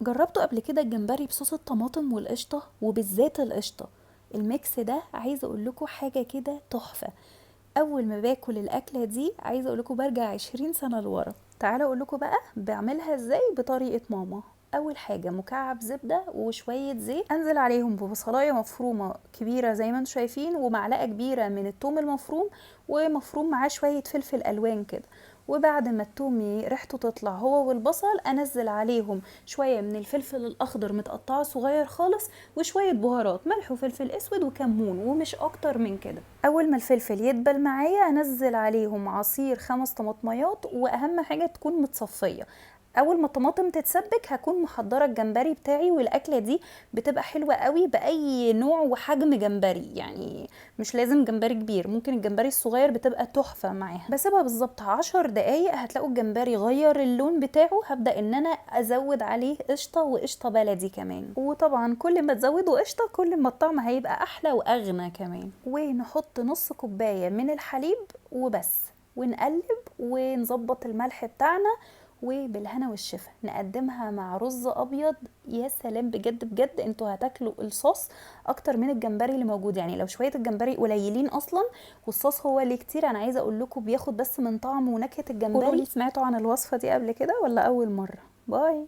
جربتوا قبل كده الجمبري بصوص الطماطم والقشطه، وبالذات القشطه؟ الميكس ده عايزه اقول لكم حاجه كده تحفه. اول ما باكل الاكله دي عايزه اقول لكم برجع 20 سنه لورا. تعالوا اقول لكم بقى بعملها ازاي بطريقه ماما. اول حاجه مكعب زبده وشويه زيت، انزل عليهم ببصلايه مفرومه كبيره زي ما انتم شايفين، ومعلقه كبيره من الثوم المفروم، ومفروم معاه شويه فلفل الوان كده. وبعد ما التوم ريحته تطلع هو والبصل، انزل عليهم شويه من الفلفل الاخضر متقطعه صغير خالص، وشويه بهارات ملح وفلفل اسود وكمون، ومش اكتر من كده. اول ما الفلفل يدبل معايا انزل عليهم عصير 5 طماطميات، واهم حاجه تكون متصفيه. اول ما الطماطم تتسبك هكون محضره الجمبري بتاعي، والاكله دي بتبقى حلوه قوي باي نوع وحجم جمبري، يعني مش لازم جمبري كبير، ممكن الجمبري الصغير بتبقى تحفه معاها. بسيبها بالظبط 10 دقايق، هتلاقوا الجمبري غير اللون بتاعه. هبدا ان انا ازود عليه قشطه، وقشطه بلدي كمان. وطبعا كل ما تزودوا قشطه كل ما الطعم هيبقى احلى واغنى كمان. ونحط نص كوبايه من الحليب وبس، ونقلب ونظبط الملح بتاعنا، وبالهنا والشفا نقدمها مع رز ابيض. يا سلام، بجد بجد انتوا هتاكلوا الصوص اكتر من الجمبري اللي موجود. يعني لو شويه الجمبري قليلين اصلا والصوص هو اللي كتير، انا عايزه اقول لكم بياخد بس من طعم ونكهه الجمبري. قولوا لي، سمعتوا عن الوصفه دي قبل كده ولا اول مره؟ باي.